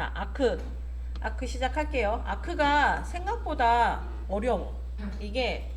자, 아크 시작할게요. 아크가 생각보다 어려워. 이게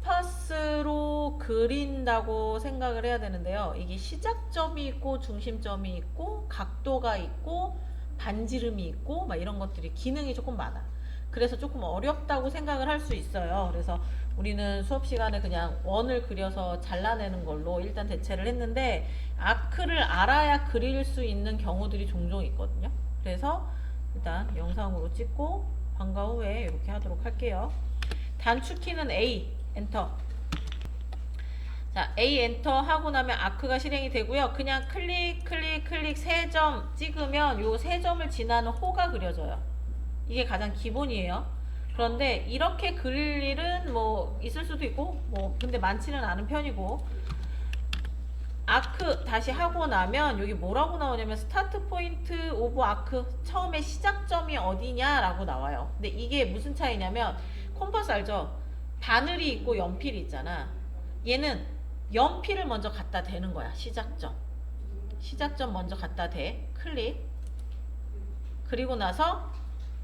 콤파스로 그린다고 생각을 해야 되는데요. 이게 시작점이 있고 중심점이 있고 각도가 있고 반지름이 있고 막 이런 것들이 기능이 조금 많아. 그래서 조금 어렵다고 생각을 할 수 있어요. 그래서 우리는 수업 시간에 그냥 원을 그려서 잘라내는 걸로 일단 대체를 했는데 아크를 알아야 그릴 수 있는 경우들이 종종 있거든요. 그래서 일단 영상으로 찍고 방과 후에 이렇게 하도록 할게요. 단축키는 A, 엔터. 자, A 엔터 하고 나면 아크가 실행이 되고요. 그냥 클릭 세 점 찍으면 요 세 점을 지나는 호가 그려져요. 이게 가장 기본이에요. 그런데 이렇게 그릴 일은 뭐 있을 수도 있고 뭐 근데 많지는 않은 편이고, 아크 다시 하고 나면 여기 뭐라고 나오냐면 스타트 포인트 오브 아크, 처음에 시작점이 어디냐라고 나와요. 근데 이게 무슨 차이냐면 콤파스 알죠? 바늘이 있고 연필이 있잖아. 얘는 연필을 먼저 갖다 대는 거야. 시작점 먼저 갖다 대. 클릭. 그리고 나서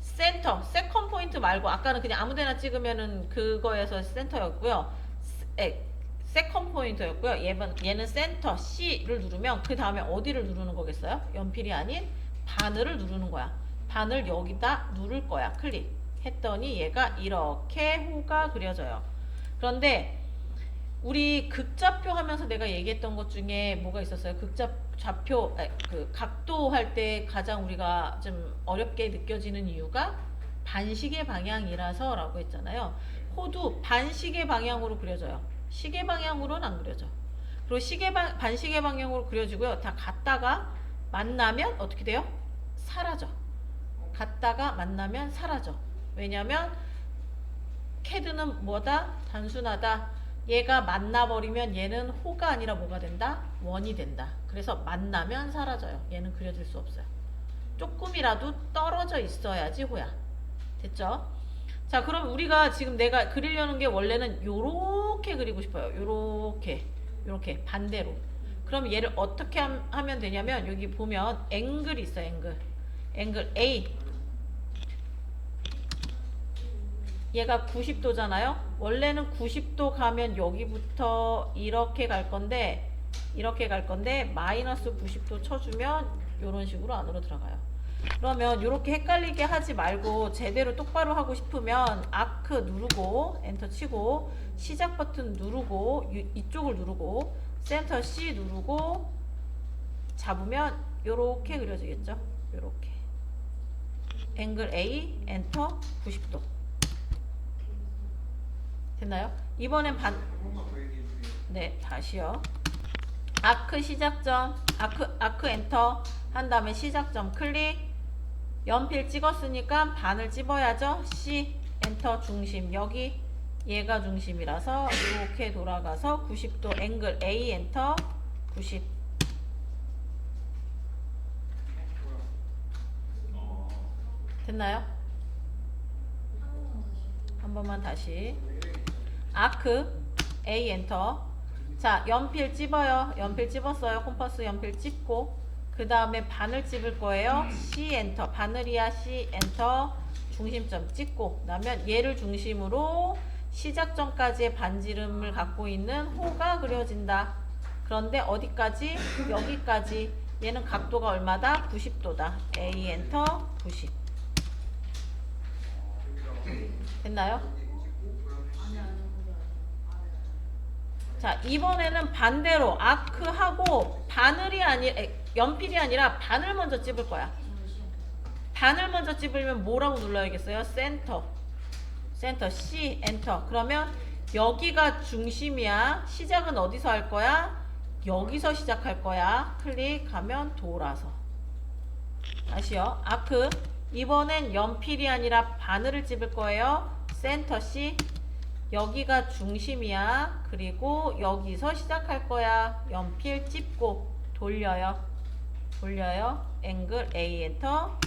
센터, 세컨 포인트 말고 아까는 그냥 아무데나 찍으면은 그거에서 센터였고요. 세컨 포인트였고요. 얘는 센터 C를 누르면 그 다음에 어디를 누르는 거겠어요? 연필이 아닌 바늘을 누르는 거야. 바늘 여기다 누를 거야. 클릭 했더니 얘가 이렇게 호가 그려져요. 그런데 우리 극좌표 하면서 내가 얘기했던 것 중에 뭐가 있었어요? 좌표, 그 각도 할 때 가장 우리가 좀 어렵게 느껴지는 이유가 반시계 방향이라서 라고 했잖아요. 호도 반시계 방향으로 그려져요. 시계 방향으로는 안 그려져. 그리고 반시계 방향으로 그려지고요. 다 갔다가 만나면 어떻게 돼요? 사라져. 갔다가 만나면 사라져. 왜냐면 캐드는 뭐다? 단순하다. 얘가 만나버리면 얘는 호가 아니라 뭐가 된다? 원이 된다. 그래서 만나면 사라져요. 얘는 그려질 수 없어요. 조금이라도 떨어져 있어야지 호야. 됐죠? 자, 그럼 우리가 지금 내가 그리려는 게 원래는 요렇게 그리고 싶어요. 요렇게 반대로. 그럼 얘를 어떻게 하면 되냐면 여기 보면 앵글이 있어요. 앵글 A. 얘가 90도잖아요. 원래는 90도 가면 여기부터 이렇게 갈 건데 마이너스 90도 쳐주면 이런 식으로 안으로 들어가요. 그러면 이렇게 헷갈리게 하지 말고 제대로 똑바로 하고 싶으면 아크 누르고 엔터 치고 시작 버튼 누르고 이쪽을 누르고 센터 C 누르고 잡으면 이렇게 그려지겠죠. 이렇게 앵글 A 엔터 90도 됐나요? 이번엔 네, 다시요. 아크 시작점, 아크 엔터 한 다음에 시작점 클릭. 연필 찍었으니까 반을 찝어야죠. C 엔터 중심, 여기 얘가 중심이라서 이렇게 돌아가서 90도 앵글 A 엔터 90. 됐나요? 한 번만 다시. 아크 A 엔터. 자, 연필 찝어요. 연필 찝었어요. 콤파스 연필 찝고 그 다음에 바늘 찝을 거예요. C 엔터. 바늘이야. C 엔터. 중심점 찍고 나면 얘를 중심으로 시작점까지의 반지름을 갖고 있는 호가 그려진다. 그런데 어디까지? 여기까지. 얘는 각도가 얼마다? 90도다. A 엔터 90. 됐나요? 자, 이번에는 반대로 아크하고 연필이 아니라 바늘 먼저 찝을 거야. 바늘 먼저 찝으려면 뭐라고 눌러야겠어요? 센터 C 엔터. 그러면 여기가 중심이야. 시작은 어디서 할 거야? 여기서 시작할 거야. 클릭하면 돌아서. 다시요. 아크. 이번엔 연필이 아니라 바늘을 찝을 거예요. 센터 C. 여기가 중심이야. 그리고 여기서 시작할 거야. 연필 찝고 돌려요. 앵글 A 엔터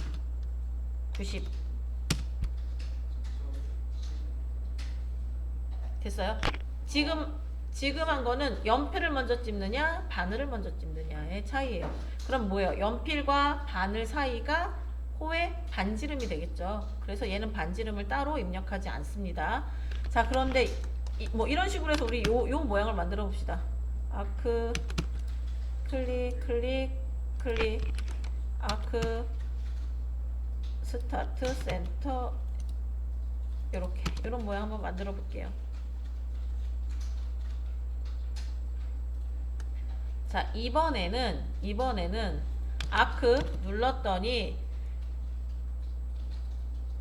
90. 됐어요? 지금 한 거는 연필을 먼저 찝느냐 바늘을 먼저 찝느냐의 차이예요. 그럼 뭐예요? 연필과 바늘 사이가 호의 반지름이 되겠죠. 그래서 얘는 반지름을 따로 입력하지 않습니다. 자, 그런데 뭐 이런 식으로 해서 우리 요 모양을 만들어 봅시다. 아크 클릭 클릭 클릭 아크 스타트 센터 요렇게 요런 모양 한번 만들어 볼게요. 자, 이번에는 아크 눌렀더니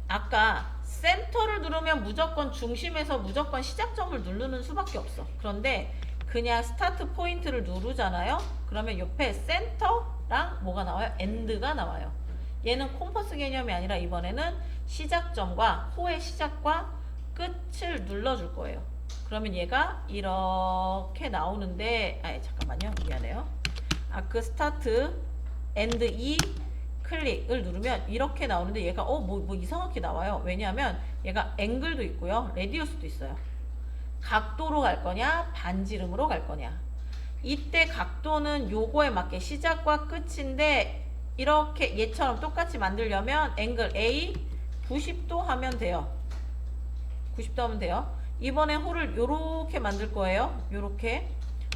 아까 센터를 누르면 무조건 중심에서 무조건 시작점을 누르는 수밖에 없어. 그런데 그냥 스타트 포인트를 누르잖아요. 그러면 옆에 센터랑 뭐가 나와요? 엔드가 나와요. 얘는 콤퍼스 개념이 아니라 이번에는 시작점과 호의 시작과 끝을 눌러줄 거예요. 그러면 얘가 이렇게 나오는데 잠깐만요. 미안해요. 아크 스타트 엔드 E 클릭을 누르면 이렇게 나오는데 얘가 뭐 이상하게 나와요. 왜냐하면 얘가 앵글도 있고요. 레디우스도 있어요. 각도로 갈 거냐 반지름으로 갈 거냐. 이때 각도는 요거에 맞게 시작과 끝인데 이렇게 얘처럼 똑같이 만들려면 앵글 A 90도 하면 돼요. 90도 하면 돼요. 이번에 호를 요렇게 만들 거예요. 요렇게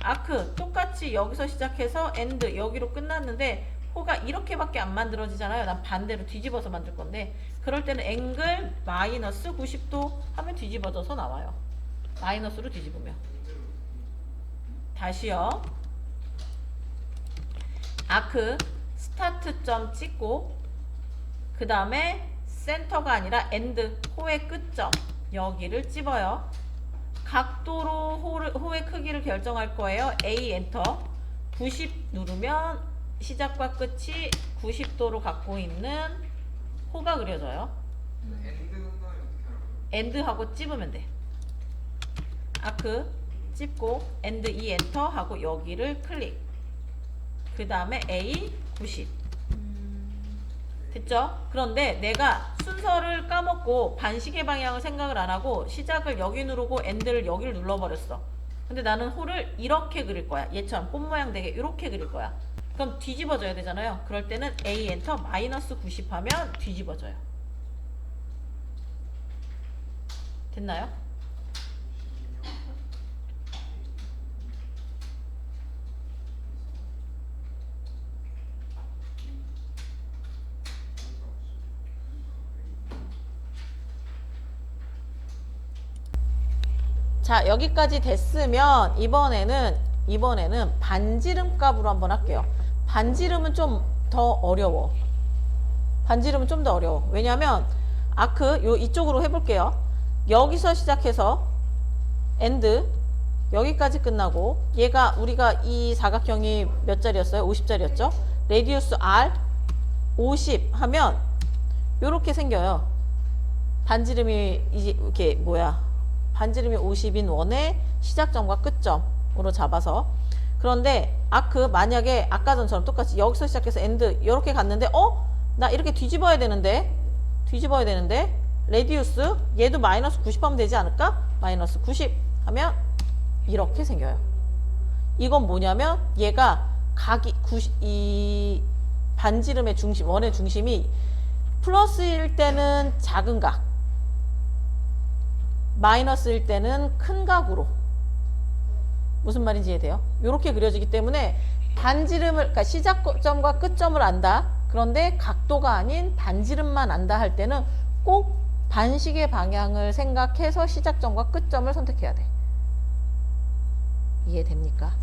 아크 똑같이 여기서 시작해서 엔드 여기로 끝났는데 호가 이렇게밖에 안 만들어지잖아요. 난 반대로 뒤집어서 만들 건데 그럴 때는 앵글 마이너스 90도 하면 뒤집어져서 나와요. 마이너스로 뒤집으면 다시요. 아크 스타트점 찍고 그 다음에 센터가 아니라 엔드 호의 끝점 여기를 찝어요. 각도로 호의 크기를 결정할 거예요. A 엔터 90 누르면 시작과 끝이 90도로 갖고 있는 호가 그려져요. 엔드하고 찝으면 돼. 아크 찝고 엔드 E 엔터 하고 여기를 클릭. 그 다음에 A 90 됐죠? 그런데 내가 순서를 까먹고 반시계 방향을 생각을 안 하고 시작을 여기 누르고 엔드를 여기를 눌러버렸어. 근데 나는 호를 이렇게 그릴 거야. 얘처럼 꽃 모양 되게 이렇게 그릴 거야. 그럼 뒤집어져야 되잖아요. 그럴 때는 A 엔터 마이너스 90 하면 뒤집어져요. 됐나요? 자, 여기까지 됐으면 이번에는 반지름 값으로 한번 할게요. 반지름은 좀 더 어려워. 반지름은 좀 더 어려워. 왜냐면 아크 이쪽으로 해볼게요. 여기서 시작해서 엔드 여기까지 끝나고 얘가 우리가 이 사각형이 몇 짜리였어요? 50짜리였죠? 레디우스 R 50 하면 요렇게 생겨요. 반지름이 이렇게 반지름이 50인 원의 시작점과 끝점으로 잡아서. 그런데 아크 만약에 아까 전처럼 똑같이 여기서 시작해서 엔드 이렇게 갔는데 나 이렇게 뒤집어야 되는데 레디우스 얘도 마이너스 90 하면 되지 않을까? 마이너스 90 하면 이렇게 생겨요. 이건 뭐냐면 얘가 이 반지름의 중심, 원의 중심이 플러스일 때는 작은 각, 마이너스일 때는 큰 각으로, 무슨 말인지 이해돼요? 이렇게 그려지기 때문에 반지름을, 그러니까 시작점과 끝점을 안다. 그런데 각도가 아닌 반지름만 안다 할 때는 꼭 반시계 방향을 생각해서 시작점과 끝점을 선택해야 돼. 이해됩니까?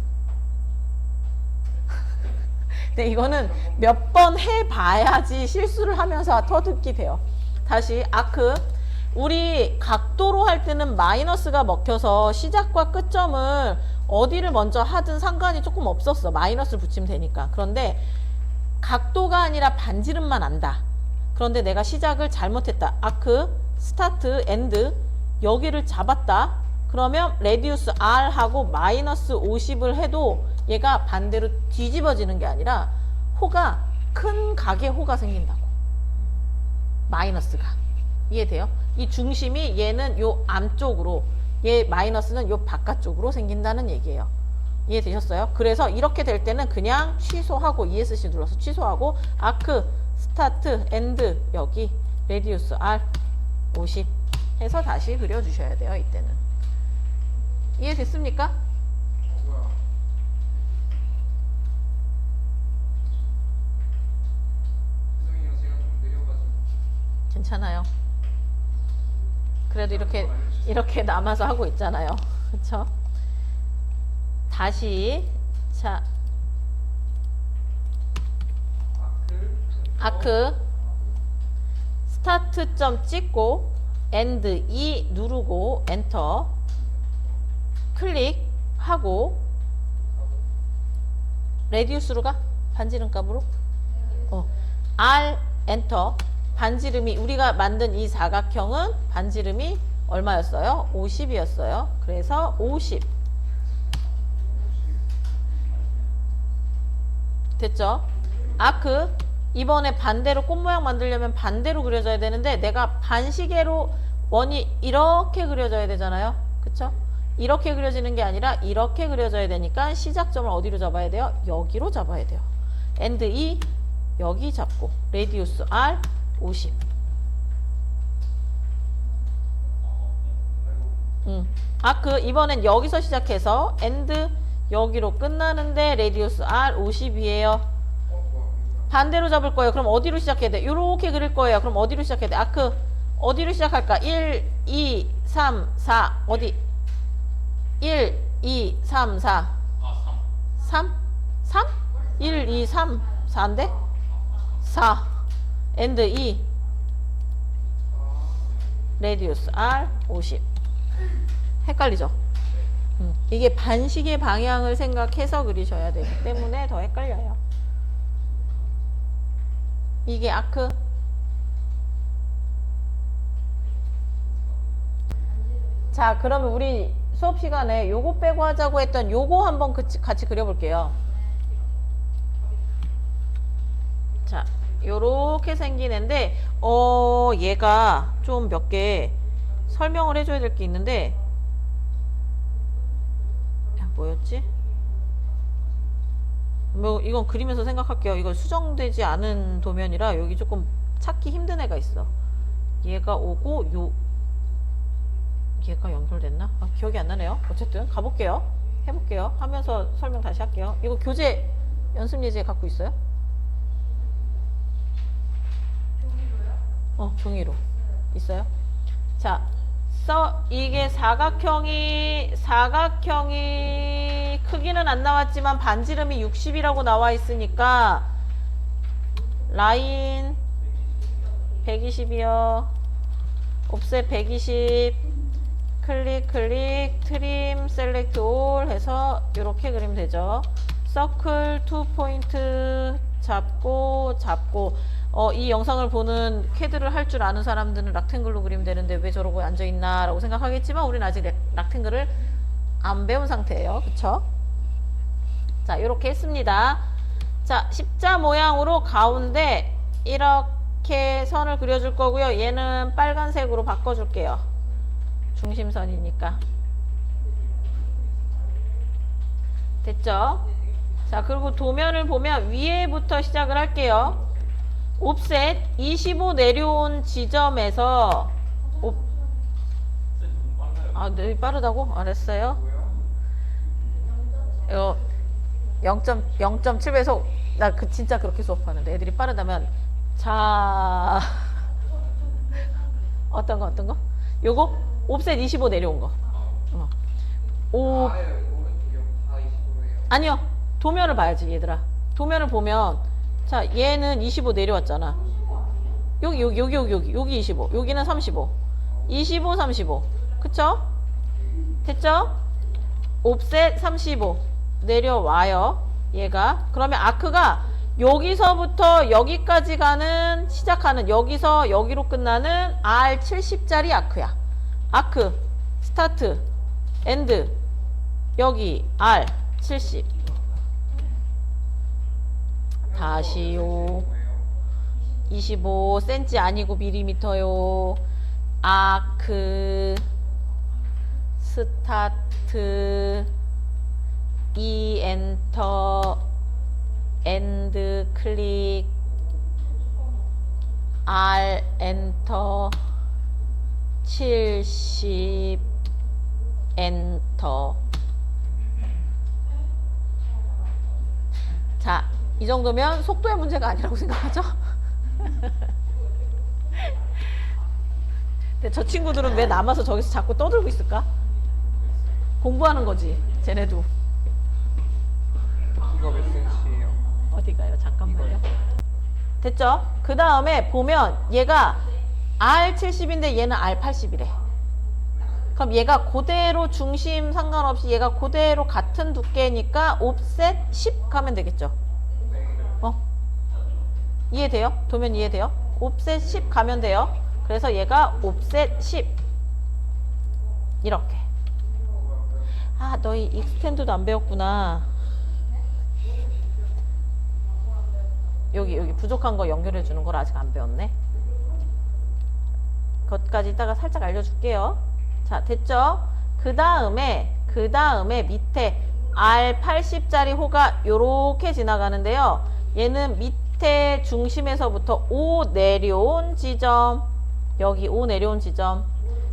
근데 이거는 몇 번 해봐야지 실수를 하면서 터득이 돼요. 다시 아크. 우리 각도로 할 때는 마이너스가 먹혀서 시작과 끝점을 어디를 먼저 하든 상관이 조금 없었어. 마이너스를 붙이면 되니까. 그런데 각도가 아니라 반지름만 안다. 그런데 내가 시작을 잘못했다. 아크, 스타트, 엔드 여기를 잡았다. 그러면 레디우스 R 하고 마이너스 50을 해도 얘가 반대로 뒤집어지는 게 아니라 호가 큰 각의 호가 생긴다고. 마이너스가. 이해돼요? 이 중심이 얘는 요 안쪽으로 얘 마이너스는 요 바깥쪽으로 생긴다는 얘기예요. 이해되셨어요? 그래서 이렇게 될 때는 그냥 취소하고 ESC 눌러서 취소하고 아크, 스타트, 엔드 여기 레디우스 R 50 해서 다시 그려주셔야 돼요. 이때는. 이해됐습니까? 뭐야? 죄송해요. 제가 좀 느려가지고. 괜찮아요. 그래도 이렇게 남아서 하고 있잖아요. 그쵸? 다시 자 아크 스타트점 찍고 엔드 E 누르고 엔터 클릭하고 레디우스로 가? 반지름값으로? R 엔터 반지름이 우리가 만든 이 사각형은 반지름이 얼마였어요? 50이었어요. 그래서 50 됐죠? 아크 이번에 반대로 꽃 모양 만들려면 반대로 그려져야 되는데 내가 반시계로 원이 이렇게 그려져야 되잖아요. 그쵸? 이렇게 그려지는 게 아니라 이렇게 그려져야 되니까 시작점을 어디로 잡아야 돼요? 여기로 잡아야 돼요. 엔드 E 여기 잡고 레디우스 R 50 아크 이번엔 여기서 시작해서 엔드 여기로 끝나는데 레디우스 R 50이에요. 반대로 잡을 거예요. 그럼 어디로 시작해야 돼? 요렇게 그릴 거예요. 그럼 어디로 시작해야 돼? 아크 어디로 시작할까? 1, 2, 3, 4 어디? 1, 2, 3, 4 3? 3? 1, 2, 3 4인데? 4 엔드 2 레디우스 R 50 헷갈리죠? 이게 반시계 방향을 생각해서 그리셔야 되기 때문에 더 헷갈려요. 이게 아크 자 그러면 우리 수업 시간에 요거 빼고 하자고 했던 요거 한번 같이 그려볼게요. 자 요렇게 생긴 애인데 얘가 좀 몇 개 설명을 해줘야 될 게 있는데 뭐였지? 뭐 이건 그리면서 생각할게요. 이거 수정되지 않은 도면이라 여기 조금 찾기 힘든 애가 있어. 얘가 오고 얘가 연결됐나? 기억이 안 나네요. 어쨌든 가볼게요. 해볼게요. 하면서 설명 다시 할게요. 이거 교재 연습 예제 갖고 있어요? 종이로 있어요? 자 이게 사각형이 크기는 안 나왔지만 반지름이 60이라고 나와 있으니까 라인 120이요. 옵셋 120 클릭 트림 셀렉트 올 해서 이렇게 그리면 되죠. 서클 2포인트 잡고 이 영상을 보는 캐드를 할 줄 아는 사람들은 락탱글로 그리면 되는데 왜 저러고 앉아있나 라고 생각하겠지만 우리는 아직 락탱글을 안 배운 상태예요. 그쵸? 자 이렇게 했습니다. 자 십자 모양으로 가운데 이렇게 선을 그려줄 거고요. 얘는 빨간색으로 바꿔줄게요. 중심선이니까 됐죠? 자 그리고 도면을 보면 위에부터 시작을 할게요. 옵셋 25 내려온 지점에서 네, 빠르다고? 알았어요. 이거 0.7배속 나 진짜 그렇게 수업하는데 애들이 빠르다면 자 어떤 거? 요거 옵셋 25 내려온 거. 아니요. 도면을 봐야지 얘들아. 도면을 보면 자 얘는 25 내려왔잖아. 여기 25 여기는 35 25 35 그쵸? 됐죠? 옵셋 35 내려와요 얘가. 그러면 아크가 여기서부터 여기까지 시작하는 여기서 여기로 끝나는 R 70짜리 아크야. 아크 스타트 엔드 여기 R 70 다시요. 25cm 아니고 밀리미터요. 아크 스타트 E 엔터 엔드 클릭 R 엔터 70 엔터. 자, 이 정도면 속도의 문제가 아니라고 생각하죠? 근데 저 친구들은 왜 남아서 저기서 자꾸 떠들고 있을까? 공부하는 거지, 쟤네도. 이거 몇 cm예요? 어디가요? 잠깐만요. 됐죠? 그 다음에 보면 얘가 R70인데 얘는 R80이래. 그럼 얘가 그대로 중심 상관없이 얘가 그대로 같은 두께니까 옵셋 10 가면 되겠죠? 이해돼요? 도면 이해돼요? 옵셋 10 가면 돼요. 그래서 얘가 옵셋 10 이렇게. 아, 너희 익스텐드도 안 배웠구나. 여기 부족한 거 연결해 주는 걸 아직 안 배웠네. 그것까지 이따가 살짝 알려줄게요. 자, 됐죠? 그 다음에 밑에 R80짜리 호가 요렇게 지나가는데요. 얘는 밑에 중심에서부터 O 내려온 지점, 여기 O 내려온 지점,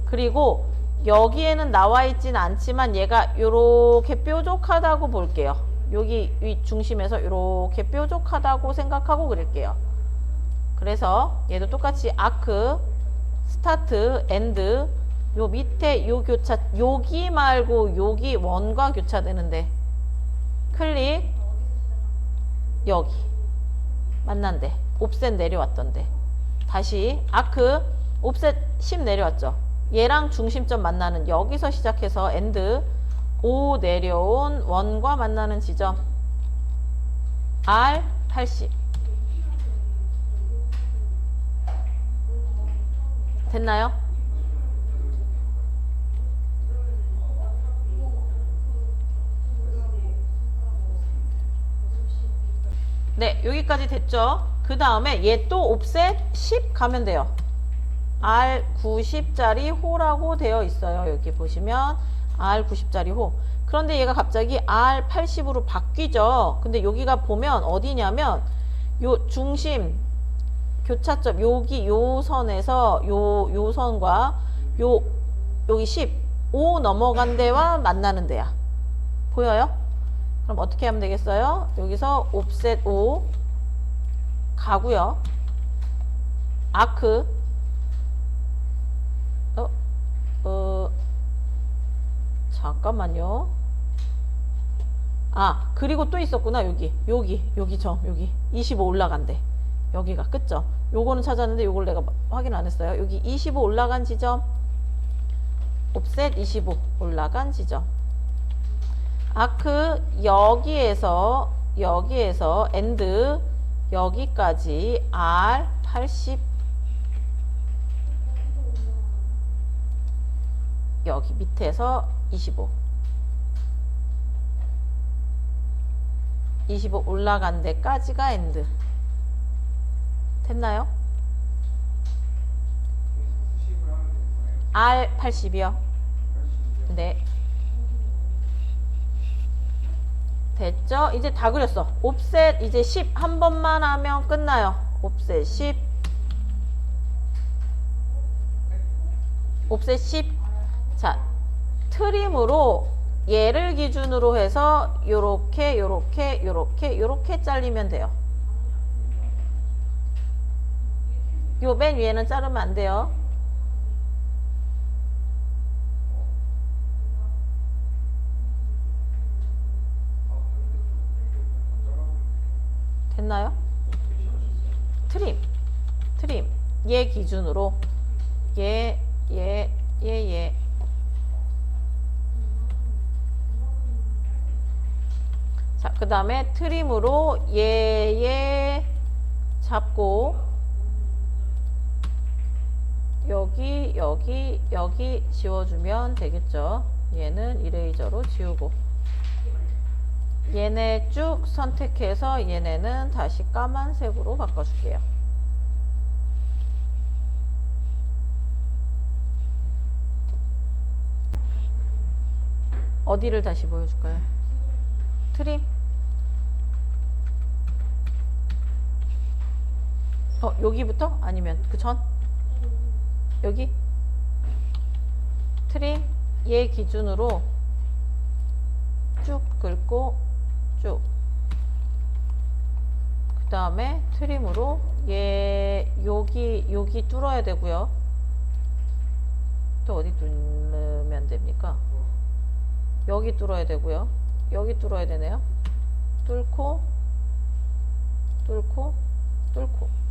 그리고 여기에는 나와 있진 않지만 얘가 요렇게 뾰족하다고 볼게요. 여기 위 중심에서 이렇게 뾰족하다고 생각하고 그릴게요. 그래서 얘도 똑같이 아크, 스타트, 엔드, 요 밑에 요 교차, 여기 말고 여기 원과 교차되는데 클릭, 여기 만난대. 옵셋 내려왔던데. 다시 아크, 옵셋 10 내려왔죠. 얘랑 중심점 만나는 여기서 시작해서 엔드, O 내려온 원과 만나는 지점 R80 됐나요? 네, 여기까지 됐죠? 그 다음에 얘 또 옵셋 10 가면 돼요. R90짜리 호라고 되어 있어요. 여기 보시면 R90짜리 호. 그런데 얘가 갑자기 R80으로 바뀌죠. 근데 여기가 보면 어디냐면 요 중심 교차점 여기 요 선에서 요 선과 여기 10 5 넘어간 데와 만나는 데야. 보여요? 그럼 어떻게 하면 되겠어요? 여기서 옵셋 5 가고요. 아크 잠깐만요. 아, 그리고 또 있었구나. 여기 점, 여기 25 올라간대. 여기가 끝점. 요거는 찾았는데 요걸 내가 확인 안 했어요. 여기 25 올라간 지점, 옵셋 25 올라간 지점. 아크 여기에서 엔드 여기까지 R80 여기 밑에서 25 올라간 데까지가 엔드. 됐나요? R80이요. 네. 됐죠? 이제 다 그렸어. 옵셋 이제 10 한 번만 하면 끝나요. 옵셋 10 옵셋 10. 자, 트림으로 얘를 기준으로 해서 요렇게 잘리면 돼요. 요 맨 위에는 자르면 안 돼요. 됐나요? 트림 얘 기준으로 얘 자, 그 다음에 트림으로 얘 잡고 여기 지워주면 되겠죠. 얘는 이레이저로 지우고 얘네 쭉 선택해서 얘네는 다시 까만색으로 바꿔줄게요. 어디를 다시 보여줄까요? 트림? 여기부터? 아니면 그 전? 여기? 트림? 얘 기준으로 쭉 긁고 쭉. 그 다음에 트림으로 얘 여기 뚫어야 되고요. 또 어디 뚫으면 됩니까? 여기 뚫어야 되고요. 여기 뚫어야 되네요. 뚫고 뚫고 뚫고.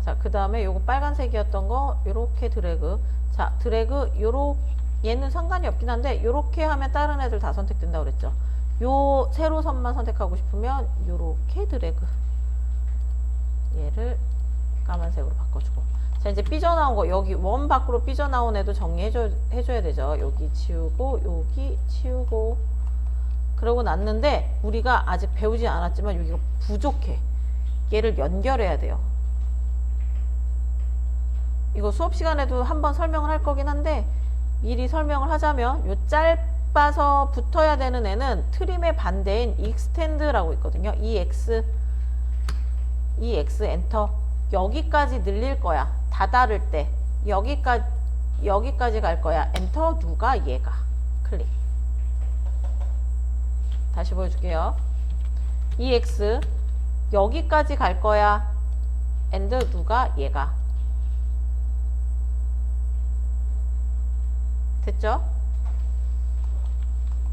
자, 그 다음에 요거 빨간색이었던 거 요렇게 드래그. 자, 드래그 얘는 상관이 없긴 한데 요렇게 하면 다른 애들 다 선택된다고 그랬죠. 요 세로선만 선택하고 싶으면 요렇게 드래그. 얘를 까만색으로 바꿔주고. 자, 이제 삐져나온 거 여기 원 밖으로 삐져나온 애도 해줘야 되죠. 여기 치우고 여기 치우고. 그러고 났는데 우리가 아직 배우지 않았지만 여기가 부족해. 얘를 연결해야 돼요. 이거 수업 시간에도 한번 설명을 할 거긴 한데 미리 설명을 하자면 요 짧아서 붙어야 되는 애는 트림의 반대인 extend라고 있거든요. EX 엔터. 여기까지 늘릴 거야. 다다를 때 여기까지 갈 거야. 엔터 누가 얘가 클릭. 다시 보여줄게요. EX 여기까지 갈 거야. 엔드 누가 얘가. 됐죠?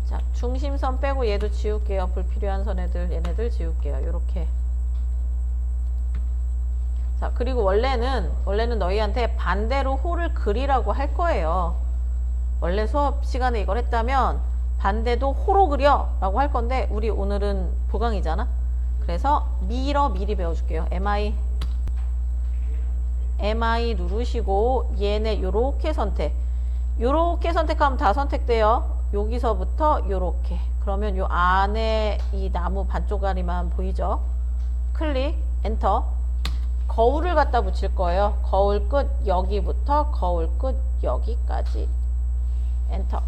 자, 중심선 빼고 얘도 지울게요. 불필요한 선애들 얘네들 지울게요. 요렇게. 자, 그리고 원래는 너희한테 반대로 호를 그리라고 할 거예요. 원래 수업 시간에 이걸 했다면 반대도 호로 그려 라고 할 건데 우리 오늘은 보강이잖아. 그래서 미리 배워줄게요. MI 누르시고 얘네 요렇게 선택하면 다 선택돼요. 여기서부터 요렇게. 그러면 요 안에 이 나무 반쪽짜리만 보이죠? 클릭, 엔터. 거울을 갖다 붙일 거예요. 거울 끝 여기부터 거울 끝 여기까지. 엔터.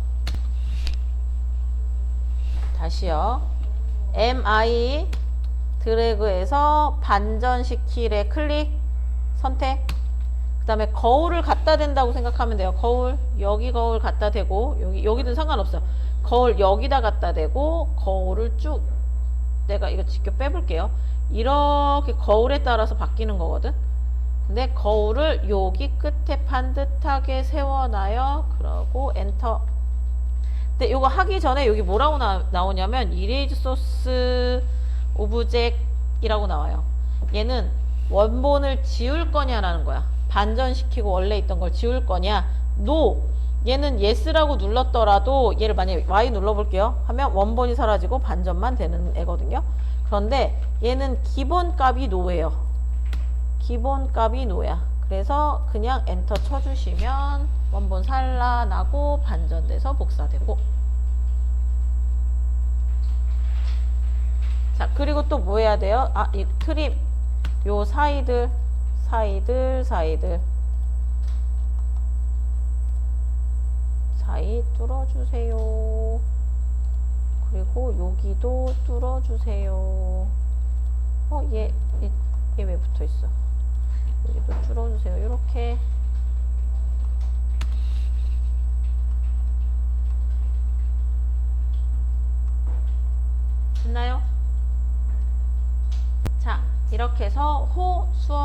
다시요. MI 드래그해서 반전시킬에 클릭, 선택. 그 다음에 거울을 갖다 댄다고 생각하면 돼요. 거울, 여기 거울 갖다 대고, 여기든 상관없어. 거울 여기다 갖다 대고, 거울을 쭉, 내가 이거 직접 빼볼게요. 이렇게 거울에 따라서 바뀌는 거거든. 근데 거울을 여기 끝에 반듯하게 세워놔요. 그러고 엔터. 근데 이거 하기 전에 여기 뭐라고 나오냐면 Erase Source Object이라고 나와요. 얘는 원본을 지울 거냐라는 거야. 반전시키고 원래 있던 걸 지울 거냐. No. 얘는 yes라고 눌렀더라도 얘를 만약에 y 눌러볼게요 하면 원본이 사라지고 반전만 되는 애거든요. 그런데 얘는 기본값이 no예요. 기본값이 no야. 그래서 그냥 엔터 쳐주시면 원본 살아나고 반전돼서 복사되고. 자, 그리고 또 뭐 해야 돼요? 아, 이 트림 요 사이들 사이 뚫어주세요. 그리고 여기도 뚫어주세요. 얘 왜 붙어있어? 여기도 뚫어주세요. 이렇게. 됐나요? 자, 이렇게 해서 호 수업